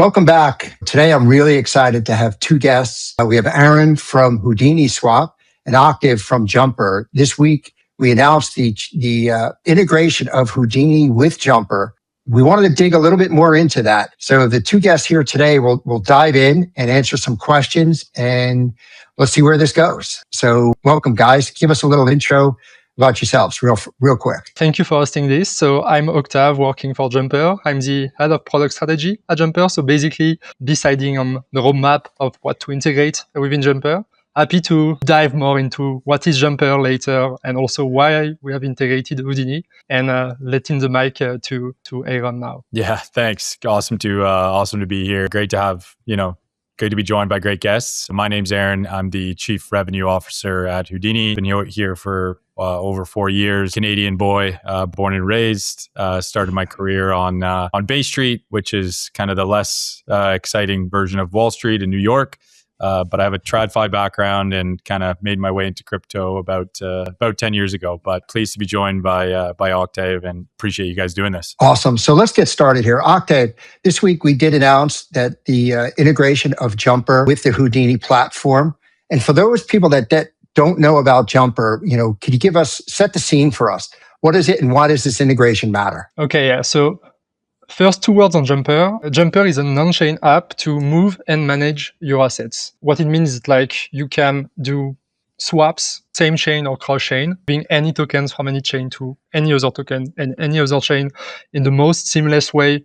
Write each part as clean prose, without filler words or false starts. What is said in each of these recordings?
Welcome back. Today, I'm really excited to have two guests. We have Aaron from Houdini Swap and Octave from Jumper. This week, we announced the integration of Houdini with Jumper. We wanted to dig a little bit more into that. So the two guests here today will dive in and answer some questions, and let's see where this goes. So welcome, guys. Give us a little intro about yourselves real quick. Thank you for hosting this. So I'm Octave, working for Jumper. I'm the head of product strategy at Jumper. So basically deciding on the roadmap of what to integrate within Jumper. Happy to dive more into what is Jumper later and also why we have integrated Houdini, and letting the mic to Aaron now. Yeah, thanks. Awesome to be here. Great to have, great to be joined by great guests. My name's Aaron. I'm the Chief Revenue Officer at Houdini. Been here for over 4 years. Canadian boy, born and raised. Started my career on Bay Street, which is kind of the less exciting version of Wall Street in New York. But I have a TradFi background and kind of made my way into crypto about 10 years ago. But pleased to be joined by Octave, and appreciate you guys doing this. Awesome. So let's get started here. Octave, this week we did announce that the integration of Jumper with the Houdini platform. And for those people that don't know about Jumper, could you set the scene for us? What is it and why does this integration matter? Okay, yeah. So first, 2 words on Jumper. Jumper is an on-chain app to move and manage your assets. What it means is you can do swaps, same chain or cross-chain, bring any tokens from any chain to any other token and any other chain in the most seamless way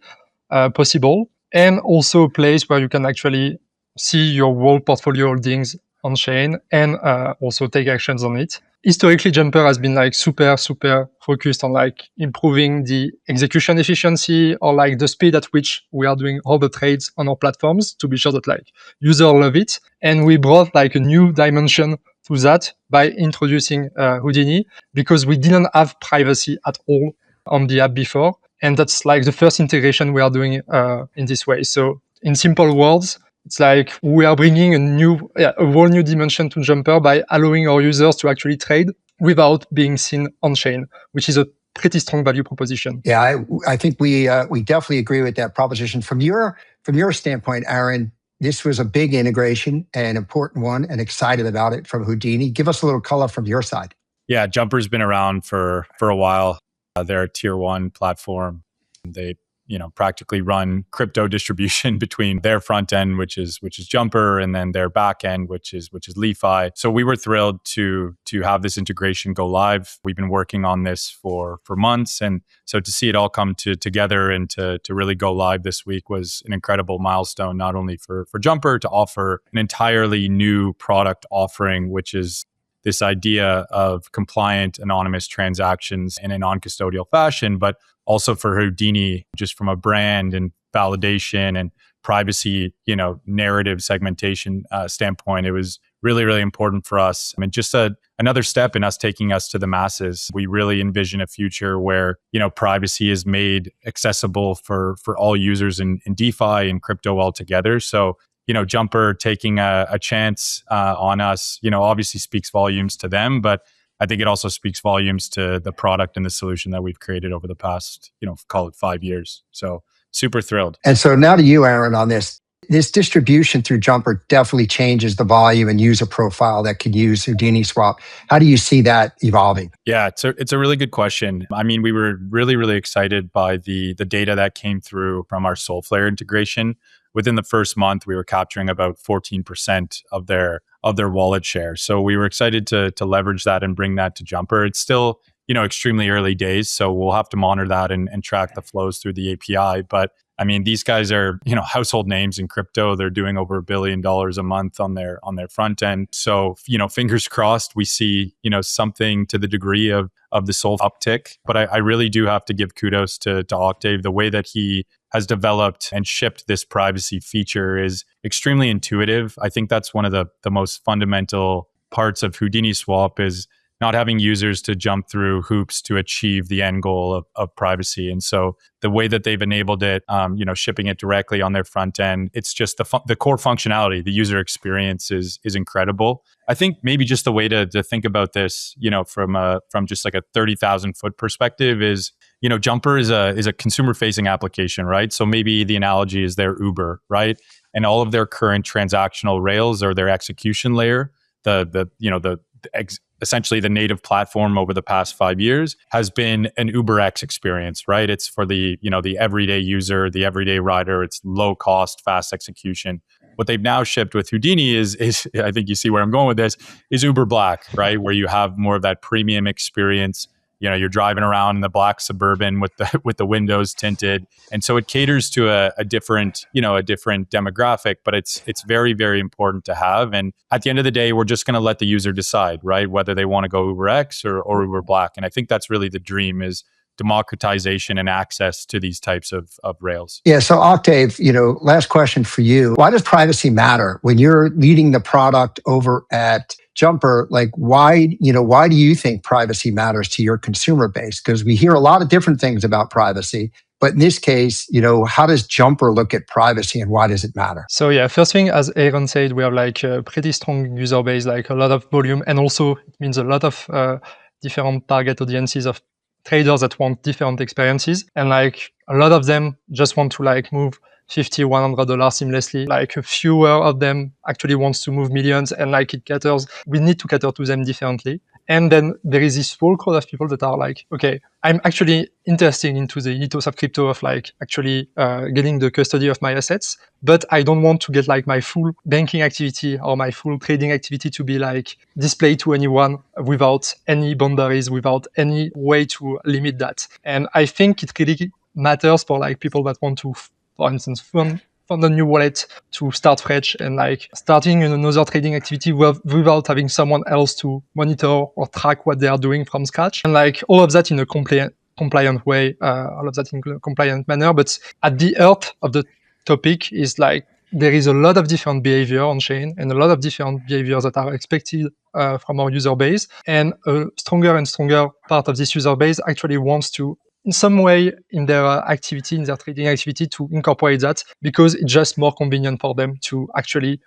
possible. And also a place where you can actually see your whole portfolio holdings on chain and also take actions on it. Historically, Jumper has been super focused on improving the execution efficiency or the speed at which we are doing all the trades on our platforms to be sure that users love it. And we brought a new dimension to that by introducing Houdini, because we didn't have privacy at all on the app before. And that's the first integration we are doing in this way. So in simple words, it's we are bringing a whole new dimension to Jumper by allowing our users to actually trade without being seen on chain, which is a pretty strong value proposition. Yeah, I think we definitely agree with that proposition. From your standpoint, Aaron, this was a big integration, an important one, and excited about it from Houdini. Give us a little color from your side. Yeah, Jumper's been around for a while. They're a tier 1 platform. They practically run crypto distribution between their front end, which is Jumper, and then their back end, which is LeFi. So we were thrilled to have this integration go live. We've been working on this for months, and so to see it all come together and to really go live this week was an incredible milestone, not only for Jumper to offer an entirely new product offering, which is this idea of compliant anonymous transactions in a non-custodial fashion, but also for Houdini, just from a brand and validation and privacy, narrative segmentation standpoint. It was really, really important for us. I mean, just another step in us taking us to the masses. We really envision a future where, privacy is made accessible for all users in DeFi and crypto altogether. So, Jumper taking a chance on us, obviously speaks volumes to them, but I think it also speaks volumes to the product and the solution that we've created over the past, call it 5 years. So super thrilled. And so now to you, Aaron, on this. This distribution through Jumper definitely changes the volume and user profile that can use Houdini Swap. How do you see that evolving? Yeah, it's a really good question. I mean, we were really, really excited by the data that came through from our Solflare integration. Within the first month, we were capturing about 14% of their wallet share. So we were excited to leverage that and bring that to Jumper. It's still, extremely early days, so we'll have to monitor that and track the flows through the API. But I mean, these guys are, household names in crypto. They're doing over $1 billion a month on their front end. So, fingers crossed, we see, something to the degree of the Sol uptick. But I really do have to give kudos to Octave. The way that he has developed and shipped this privacy feature is extremely intuitive. I think that's one of the most fundamental parts of Houdini Swap is not having users to jump through hoops to achieve the end goal of privacy. And so the way that they've enabled it, shipping it directly on their front end, it's just the core functionality, the user experience is incredible. I think maybe just the way to think about this, from just like a 30,000 foot perspective is, Jumper is a consumer facing application, right? So maybe the analogy is their Uber, right? And all of their current transactional rails or their execution layer, essentially the native platform over the past 5 years has been an UberX experience, right? It's for the everyday user, the everyday rider. It's low cost, fast execution. What they've now shipped with Houdini is I think you see where I'm going with this, is Uber Black, right? Where you have more of that premium experience. You're driving around in the black Suburban with the windows tinted, and so it caters to a different demographic. But it's very, very important to have. And at the end of the day, we're just going to let the user decide, right, whether they want to go UberX or Uber Black. And I think that's really the dream, is democratization and access to these types of rails. Yeah. So Octave, last question for you. Why does privacy matter when you're leading the product over at Jumper? Like, why do you think privacy matters to your consumer base? Because we hear a lot of different things about privacy. But in this case, how does Jumper look at privacy and why does it matter? So yeah, first thing, as Aaron said, we have like a pretty strong user base, like a lot of volume. And also it means a lot of different target audiences of traders that want different experiences. And like a lot of them just want to like move $50, $100 seamlessly. Like a fewer of them actually wants to move millions, and like we need to cater to them differently. And then there is this whole crowd of people that are like, okay, I'm actually interested into the ethos of crypto, of like actually getting the custody of my assets, but I don't want to get like my full banking activity or my full trading activity to be like displayed to anyone without any boundaries, without any way to limit that. And I think it really matters for like people that want to, for instance, fund a new wallet, to start fresh and like starting another trading activity without having someone else to monitor or track what they are doing from scratch. And like all of that in a compliant way, all of that in a compliant manner. But at the heart of the topic is like there is a lot of different behavior on chain and a lot of different behaviors that are expected from our user base. And a stronger and stronger part of this user base actually wants to, in some way, in their activity, in their trading activity, to incorporate that, because it's just more convenient for them to actually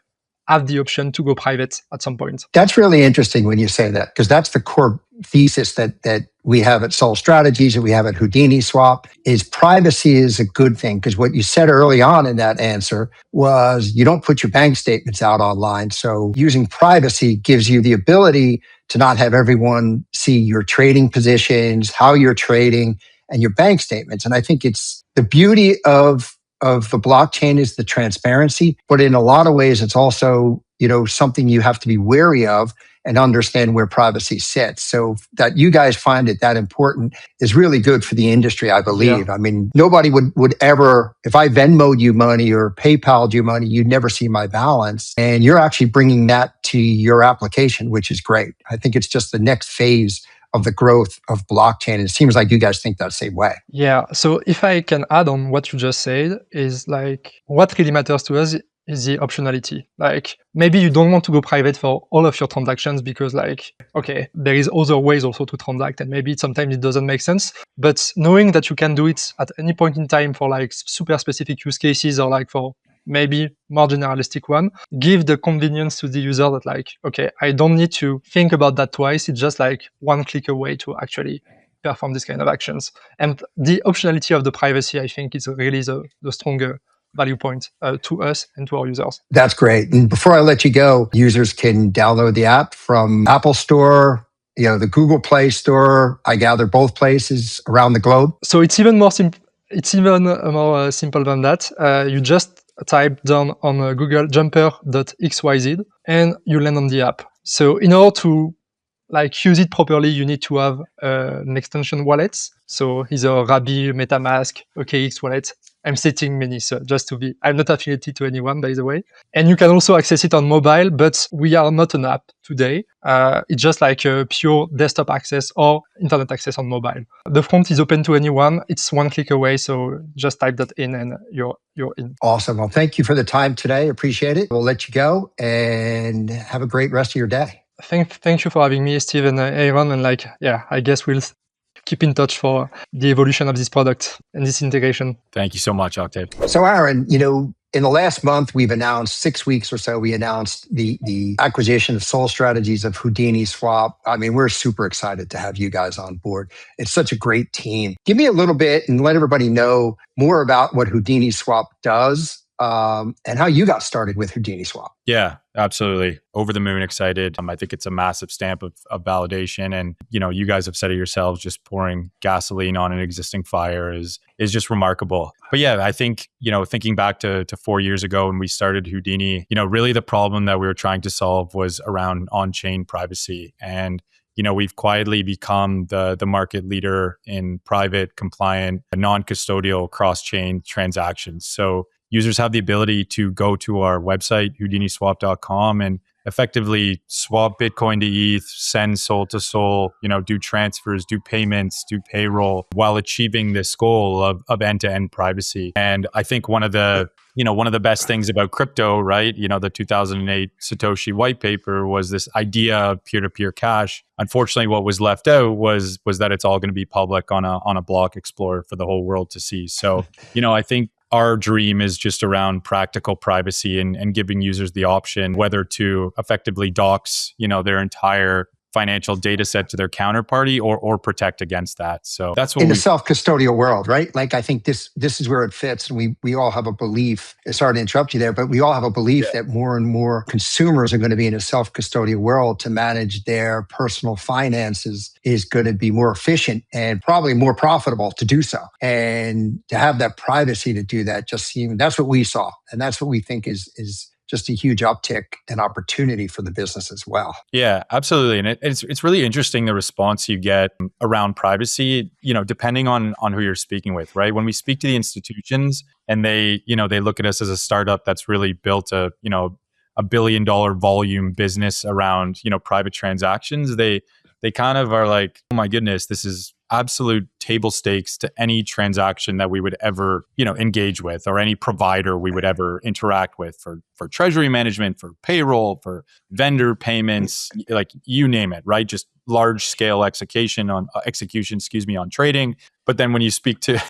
have the option to go private at some point. That's really interesting when you say that, because that's the core thesis that we have at Sol Strategies and we have at Houdini Swap, is privacy is a good thing. Because what you said early on in that answer was you don't put your bank statements out online. So using privacy gives you the ability to not have everyone see your trading positions, how you're trading, and your bank statements. And I think it's the beauty of the blockchain is the transparency, but in a lot of ways, it's also, something you have to be wary of and understand where privacy sits. So that you guys find it that important is really good for the industry, I believe. Yeah. I mean, nobody would ever, if I Venmo'd you money or PayPal'd you money, you'd never see my balance. And you're actually bringing that to your application, which is great. I think it's just the next phase of the growth of blockchain. It seems like you guys think that same way. Yeah. So if I can add on what you just said, is like what really matters to us is the optionality. Like maybe you don't want to go private for all of your transactions because like, okay, there is other ways also to transact and maybe sometimes it doesn't make sense. But knowing that you can do it at any point in time for like super specific use cases or like for maybe more generalistic one, give the convenience to the user that like, okay, I don't need to think about that twice. It's just like one click away to actually perform this kind of actions. And the optionality of the privacy, I think, is really the stronger value point to us and to our users. That's great. And before I let you go, users can download the app from Apple Store, the Google Play Store, I gather both places around the globe. So it's even more simple. It's even more simple than that. You just type down on Google jumper.xyz and you land on the app. So in order to like use it properly, you need to have an extension wallet. So either Rabi, MetaMask, OKX wallet. I'm setting many, so just to be, I'm not affiliated to anyone, by the way. And you can also access it on mobile, but we are not an app today. It's just like a pure desktop access or internet access on mobile. The front is open to anyone. It's one click away, so just type that in and you're in. Awesome. Well, thank you for the time today. Appreciate it. We'll let you go and have a great rest of your day. Thank you for having me, Steve and Aaron. And like, yeah, I guess we'll keep in touch for the evolution of this product and this integration. Thank you so much, Octave. So Aaron, In the last month, we've announced 6 weeks or so, we announced the acquisition of Soul Strategies of Houdini Swap. I mean, we're super excited to have you guys on board. It's such a great team. Give me a little bit and let everybody know more about what Houdini Swap does, and how you got started with Houdini Swap. Yeah, absolutely. Over the moon excited. I think it's a massive stamp of validation. And, you guys have said it yourselves, just pouring gasoline on an existing fire is just remarkable. But yeah, I think, thinking back to 4 years ago when we started Houdini, really the problem that we were trying to solve was around on-chain privacy. And, we've quietly become the market leader in private, compliant, non-custodial cross-chain transactions. So users have the ability to go to our website, houdiniswap.com, and effectively swap Bitcoin to ETH, send Sol to Sol, do transfers, do payments, do payroll, while achieving this goal of end-to-end privacy. And I think one of the best things about crypto, right? The 2008 Satoshi white paper was this idea of peer-to-peer cash. Unfortunately, what was left out was that it's all going to be public on a block explorer for the whole world to see. So, I think our dream is just around practical privacy and giving users the option whether to effectively dox, their entire financial data set to their counterparty or protect against that. So that's what in a self-custodial world, right? Like, I think this is where it fits. And we all have a belief, sorry to interrupt you there, but we all have a belief that more and more consumers are going to be in a self-custodial world. To manage their personal finances is going to be more efficient and probably more profitable to do so. And to have that privacy to do that, that's what we saw. And that's what we think is just a huge uptick and opportunity for the business as well. Yeah, absolutely. And it's really interesting, the response you get around privacy, depending on who you're speaking with, right? When we speak to the institutions and they look at us as a startup that's really built a $1 billion volume business around, private transactions, they kind of are like, oh my goodness, this is absolute table stakes to any transaction that we would ever, engage with, or any provider we would ever interact with for treasury management, for payroll, for vendor payments, like you name it, right? Just large scale execution on trading. But then when you speak to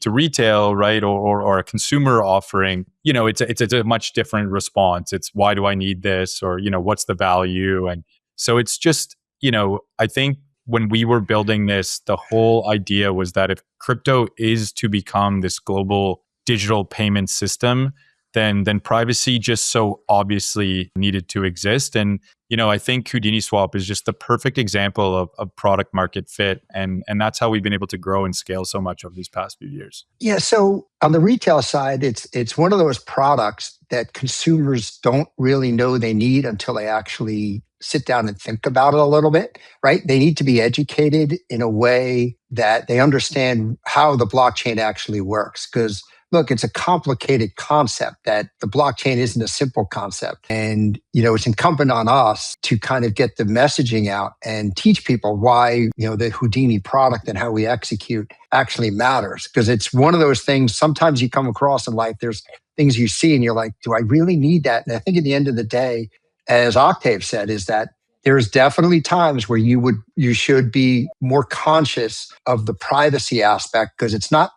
retail, right, or a consumer offering, it's a much different response. It's, why do I need this? Or, what's the value? And so it's just, I think when we were building this, the whole idea was that if crypto is to become this global digital payment system, then privacy just so obviously needed to exist. And, I think Houdini Swap is just the perfect example of product market fit. And that's how we've been able to grow and scale so much over these past few years. Yeah. So on the retail side, it's one of those products that consumers don't really know they need until they actually sit down and think about it a little bit, right? They need to be educated in a way that they understand how the blockchain actually works. Because look, it's a complicated concept, that the blockchain isn't a simple concept. And, it's incumbent on us to kind of get the messaging out and teach people why, the Houdini product and how we execute actually matters. Because it's one of those things, sometimes you come across in life, there's things you see and you're like, do I really need that? And I think at the end of the day, as Octave said, is that there's definitely times where you should be more conscious of the privacy aspect, because it's not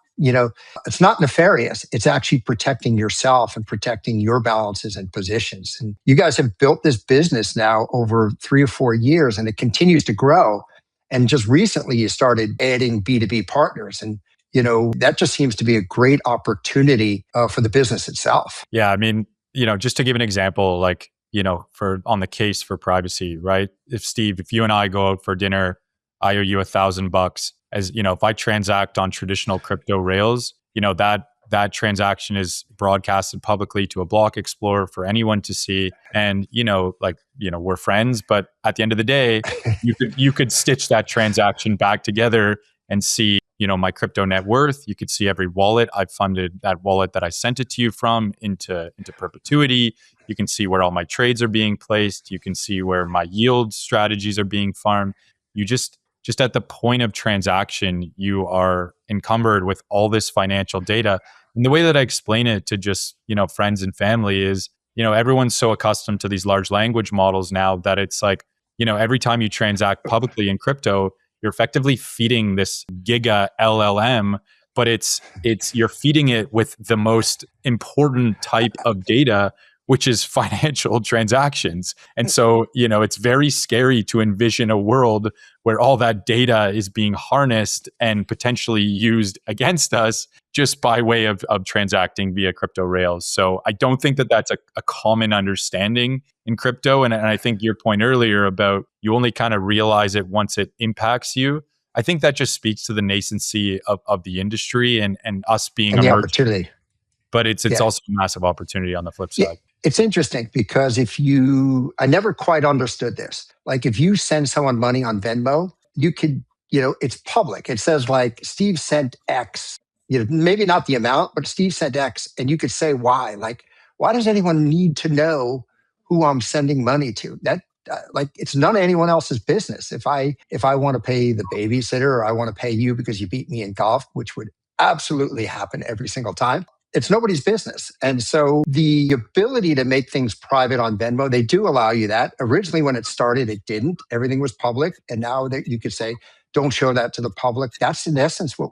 nefarious. It's actually protecting yourself and protecting your balances and positions. And you guys have built this business now over 3 or 4 years, and it continues to grow. And just recently you started adding B2B partners, and that just seems to be a great opportunity for the business itself. Yeah, I mean, just to give an example, like, for on the case for privacy, right? If you and I go out for dinner, I owe you $1,000. As if I transact on traditional crypto rails, that transaction is broadcasted publicly to a block explorer for anyone to see. And we're friends, but at the end of the day, you could stitch that transaction back together and see, my crypto net worth. You could see every wallet I've funded that wallet that I sent it to you from into perpetuity. You can see where all my trades are being placed. You can see where my yield strategies are being farmed. You just at the point of transaction, you are encumbered with all this financial data. And the way that I explain it to just, friends and family is, everyone's so accustomed to these large language models now that it's like, every time you transact publicly in crypto, you're effectively feeding this giga LLM but it's you're feeding it with the most important type of data, which is financial transactions. And so, it's very scary to envision a world where all that data is being harnessed and potentially used against us just by way of transacting via crypto rails. So I don't think that that's a common understanding in crypto. And I think your point earlier about you only kind of realize it once it impacts you, I think that just speaks to the nascency of the industry and us being and the emerging. opportunity. But it's also a massive opportunity on the flip side. It's interesting because I never quite understood this. Like if you send someone money on Venmo, you could, it's public. It says like Steve sent X, maybe not the amount, but Steve sent X, and you could say why. Like, why does anyone need to know who I'm sending money to? That it's none of anyone else's business. If I want to pay the babysitter or I want to pay you because you beat me in golf, which would absolutely happen every single time, it's nobody's business. And so the ability to make things private on Venmo, they do allow you that. Originally, when it started, it didn't. Everything was public. And now that you could say, don't show that to the public. That's in essence what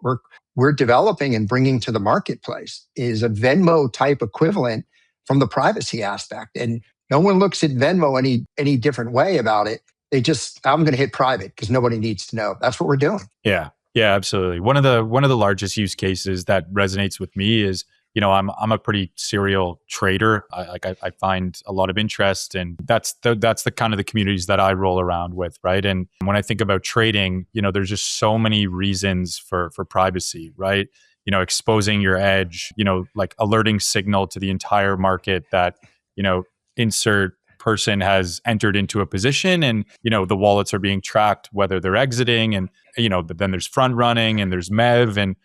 we're developing and bringing to the marketplace is a Venmo type equivalent from the privacy aspect. And no one looks at Venmo any different way about it. They just, I'm going to hit private because nobody needs to know. That's what we're doing. Yeah, absolutely. One of the largest use cases that resonates with me is, I'm a pretty serial trader. I find a lot of interest, and that's the kind of the communities that I roll around with, right? And when I think about trading, there's just so many reasons for privacy, right? Exposing your edge, like alerting signal to the entire market that, insert person has entered into a position, and the wallets are being tracked whether they're exiting, and but then there's front running and there's MEV, and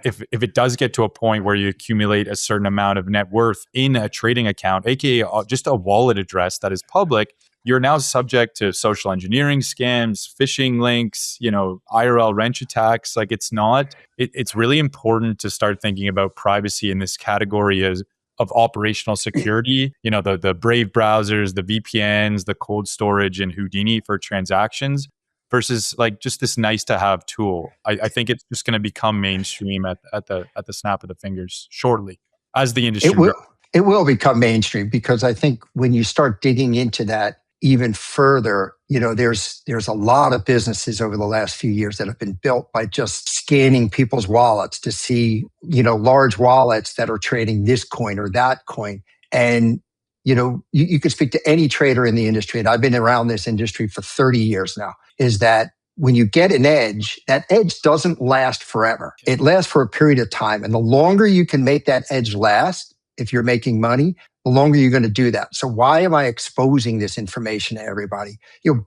if it does get to a point where you accumulate a certain amount of net worth in a trading account, aka just a wallet address that is public, you're now subject to social engineering scams, phishing links, IRL wrench attacks. Like it's really important to start thinking about privacy in this category of operational security, the Brave browsers, the VPNs, the cold storage, and Houdini for transactions, versus like just this nice to have tool. I think it's just going to become mainstream at the snap of the fingers shortly as the industry grows. It will become mainstream because I think when you start digging into that even further, there's a lot of businesses over the last few years that have been built by just scanning people's wallets to see, large wallets that are trading this coin or that coin. And, you could speak to any trader in the industry, and I've been around this industry for 30 years now, is that when you get an edge, that edge doesn't last forever. It lasts for a period of time. And the longer you can make that edge last, if you're making money, the longer you're going to do that. So why am I exposing this information to everybody?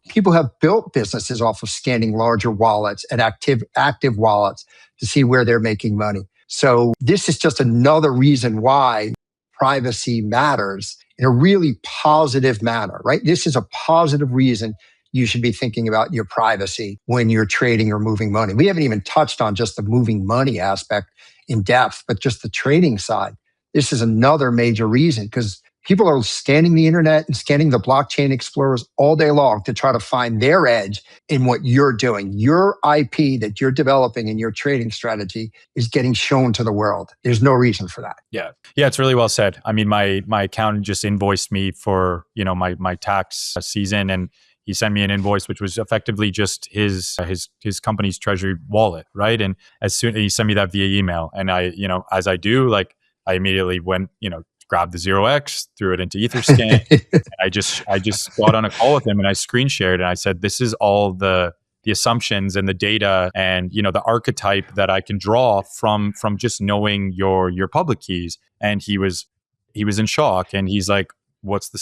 People have built businesses off of scanning larger wallets and active wallets to see where they're making money. So this is just another reason why privacy matters in a really positive manner, right? This is a positive reason you should be thinking about your privacy when you're trading or moving money. We haven't even touched on just the moving money aspect in depth, but just the trading side. This is another major reason because people are scanning the internet and scanning the blockchain explorers all day long to try to find their edge in what you're doing. Your IP that you're developing in your trading strategy is getting shown to the world. There's no reason for that. Yeah, it's really well said. I mean, my accountant just invoiced me for, my tax season, and he sent me an invoice, which was effectively just his company's treasury wallet, right? And he sent me that via email, and I, as I do, like I immediately went, grabbed the 0x, threw it into Etherscan. I just got on a call with him and I screen shared and I said, this is all the assumptions and the data and the archetype that I can draw from just knowing your public keys. And he was in shock, and he's like, what's the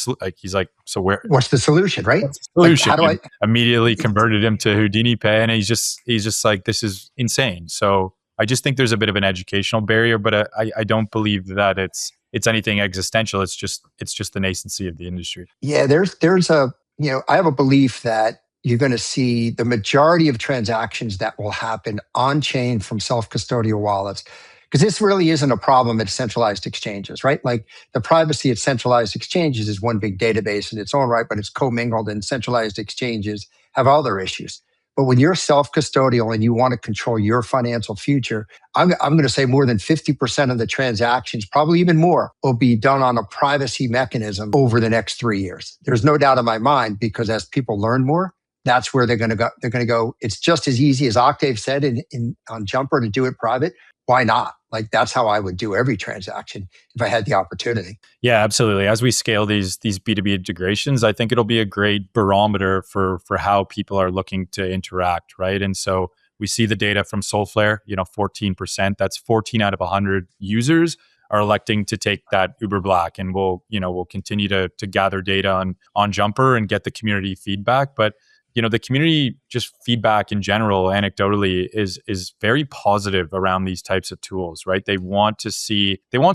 so what's the solution, right? What's the solution? Like, how do I immediately converted him to Houdini Pay, and he's just like, this is insane. So I just think there's a bit of an educational barrier, but I don't believe that it's anything existential. It's just the nascency of the industry. Yeah, there's a I have a belief that you're going to see the majority of transactions that will happen on chain from self-custodial wallets. Because this really isn't a problem at centralized exchanges, right? Like the privacy at centralized exchanges is one big database in its own right, but it's commingled, and centralized exchanges have other issues. But when you're self-custodial and you want to control your financial future, I'm going to say more than 50% of the transactions, probably even more, will be done on a privacy mechanism over the next 3 years. There's no doubt in my mind, because as people learn more, that's where they're going to go. They're going to go. It's just as easy as Octave said on Jumper to do it private. Why not? Like, that's how I would do every transaction if I had the opportunity. Yeah, absolutely. As we scale these B2B integrations, I think it'll be a great barometer for how people are looking to interact, right? And so we see the data from Solflare, 14%. That's 14 out of 100 users are electing to take that Uber Black, and we'll continue to gather data on Jumper and get the community feedback. But the community just feedback in general, anecdotally, is very positive around these types of tools, right? They want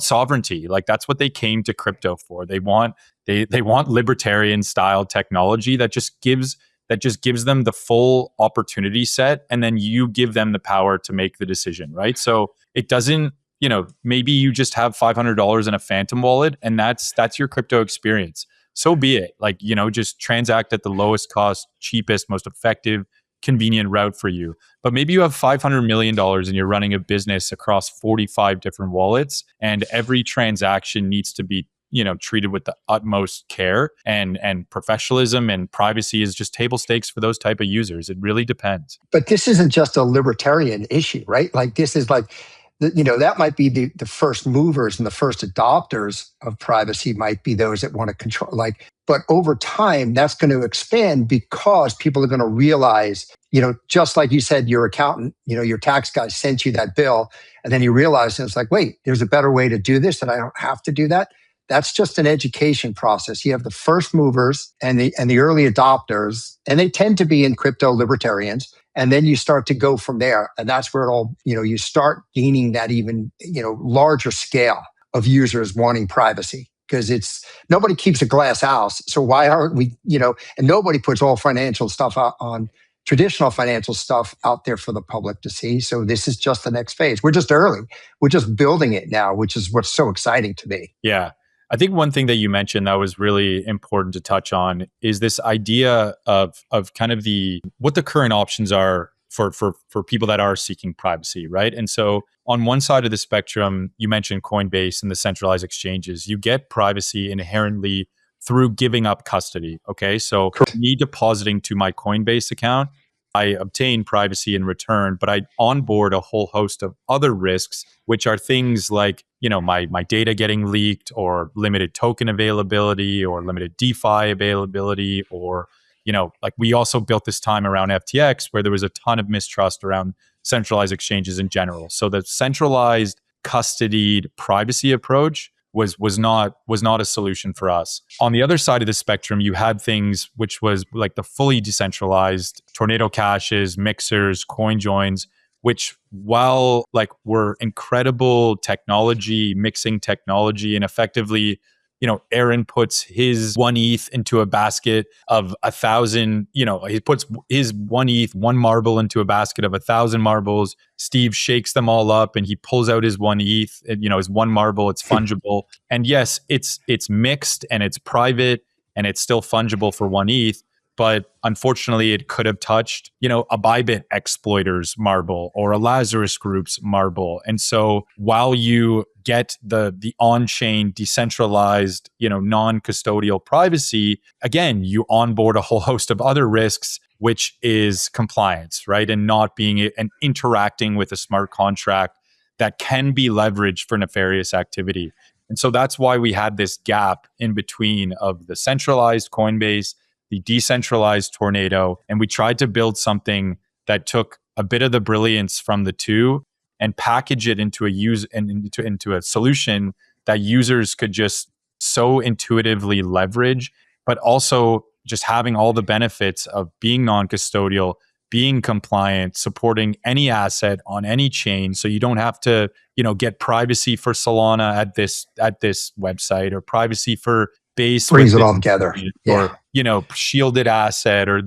sovereignty. Like, that's what they came to crypto for. They want libertarian style technology that just gives them the full opportunity set, and then you give them the power to make the decision, right? So it doesn't, maybe you just have $500 in a Phantom wallet, and that's your crypto experience. So be it. Like, just transact at the lowest cost, cheapest, most effective, convenient route for you. But maybe you have $500 million and you're running a business across 45 different wallets, and every transaction needs to be, treated with the utmost care and professionalism, and privacy is just table stakes for those type of users. It really depends. But this isn't just a libertarian issue, right? Like, this is like, that might be the first movers and the first adopters of privacy might be those that want to control, but over time, that's going to expand, because people are going to realize, just like you said, your accountant, your tax guy sent you that bill, and then you realize, and it's like, wait, there's a better way to do this, and I don't have to do that. That's just an education process. You have the first movers and the early adopters, and they tend to be in crypto libertarians. And then you start to go from there. And that's where it all, you start gaining that even, larger scale of users wanting privacy, because nobody keeps a glass house. So why aren't we, and nobody puts all financial stuff out on traditional financial stuff out there for the public to see. So this is just the next phase. We're just early. We're just building it now, which is what's so exciting to me. Yeah. I think one thing that you mentioned that was really important to touch on is this idea of kind of what the current options are for people that are seeking privacy, right? And so on one side of the spectrum, you mentioned Coinbase and the centralized exchanges. You get privacy inherently through giving up custody. Okay, so me depositing to my Coinbase account, I obtain privacy in return, but I onboard a whole host of other risks, which are things like, my data getting leaked, or limited token availability, or limited DeFi availability, or, like we also built this time around FTX, where there was a ton of mistrust around centralized exchanges in general. So the centralized custodied privacy approach was not a solution for us. On the other side of the spectrum, you had things which was like the fully decentralized Tornado Cashes, mixers, coin joins, which, while were incredible technology, mixing technology, and effectively, Aaron puts his 1 ETH into a basket of 1,000, he puts his 1 ETH, 1 marble into a basket of 1,000 marbles. Steve shakes them all up and he pulls out his 1 ETH, his 1 marble, it's fungible. And yes, it's mixed and it's private and it's still fungible for 1 ETH. But unfortunately, it could have touched, a Bybit exploiter's marble or a Lazarus Group's marble. And so while you get the on-chain decentralized, non-custodial privacy, again, you onboard a whole host of other risks, which is compliance, right? And not being and interacting with a smart contract that can be leveraged for nefarious activity. And so that's why we had this gap in between of the centralized Coinbase, the decentralized Tornado, and we tried to build something that took a bit of the brilliance from the two and package it into a solution that users could just so intuitively leverage, but also just having all the benefits of being non-custodial, being compliant, supporting any asset on any chain. So you don't have to, get privacy for Solana at this website, or privacy for Base. Brings it all together. Or, shielded asset, or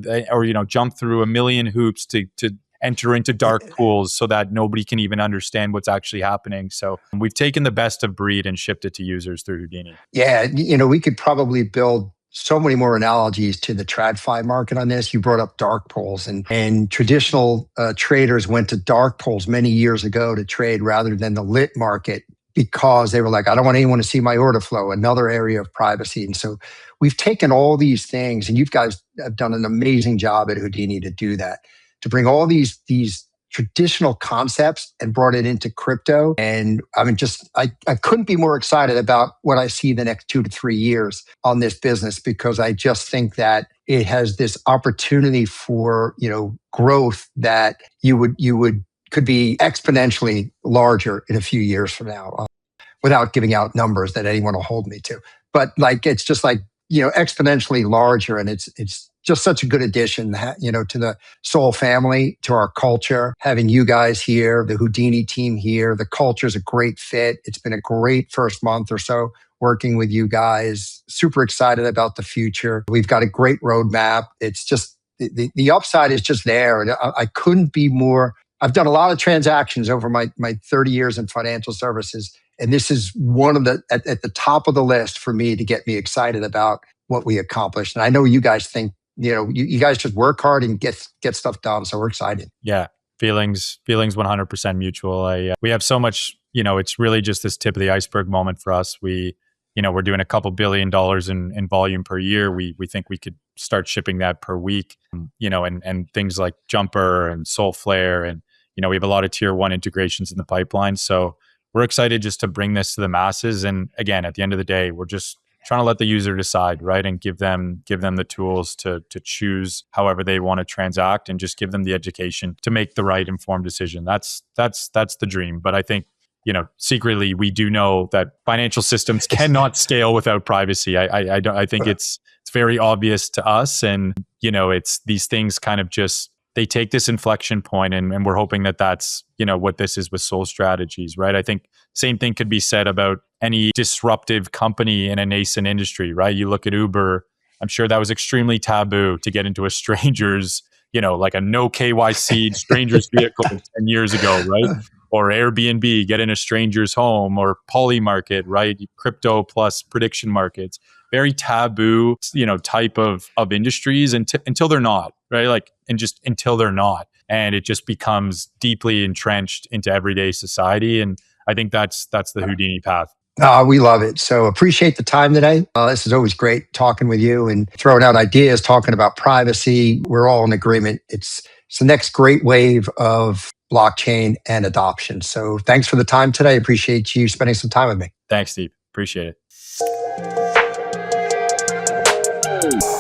jump through a million hoops to enter into dark pools so that nobody can even understand what's actually happening. So we've taken the best of breed and shipped it to users through Houdini. Yeah, we could probably build so many more analogies to the TradFi market on this. You brought up dark pools, and traditional traders went to dark pools many years ago to trade rather than the lit market because they were like, I don't want anyone to see my order flow, another area of privacy. And so we've taken all these things, and you guys have done an amazing job at Houdini to do that, to bring all these traditional concepts and brought it into crypto. And I mean, I couldn't be more excited about what I see the next 2 to 3 years on this business, because I just think that it has this opportunity for, growth that could be exponentially larger in a few years from now, without giving out numbers that anyone will hold me to. But it's just exponentially larger, and it's just such a good addition, to the Sol family, to our culture. Having you guys here, the Houdini team here, the culture is a great fit. It's been a great first month or so working with you guys. Super excited about the future. We've got a great roadmap. It's just the upside is just there, and I couldn't be more. I've done a lot of transactions over my 30 years in financial services, and this is one of at the top of the list for me to get me excited about what we accomplished. And I know you guys think, you guys just work hard and get stuff done. So we're excited. Yeah. Feelings 100% mutual. We have so much, it's really just this tip of the iceberg moment for us. We're doing a couple $2 billion in volume per year. We think we could start shipping that per week, and things like Jumper and Solflare. And, we have a lot of tier 1 integrations in the pipeline. So we're excited just to bring this to the masses. And again, at the end of the day, we're just trying to let the user decide, right? And give them the tools to choose however they want to transact, and just give them the education to make the right informed decision. That's the dream. But I think, secretly, we do know that financial systems cannot scale without privacy. I think it's very obvious to us. And, it's these things kind of just, they take this inflection point, and we're hoping that that's, what this is with Sol Strategies, right? I think same thing could be said about any disruptive company in a nascent industry, right? You look at Uber, I'm sure that was extremely taboo to get into a stranger's, like a no KYC stranger's vehicle 10 years ago, right? Or Airbnb, get in a stranger's home, or Polymarket, right? Crypto plus prediction markets, very taboo, type of industries until they're not, right? And just until they're not. And it just becomes deeply entrenched into everyday society. And I think that's the Houdini path. We love it. So appreciate the time today. This is always great talking with you and throwing out ideas, talking about privacy. We're all in agreement. It's the next great wave of blockchain and adoption. So thanks for the time today. Appreciate you spending some time with me. Thanks, Steve. Appreciate it.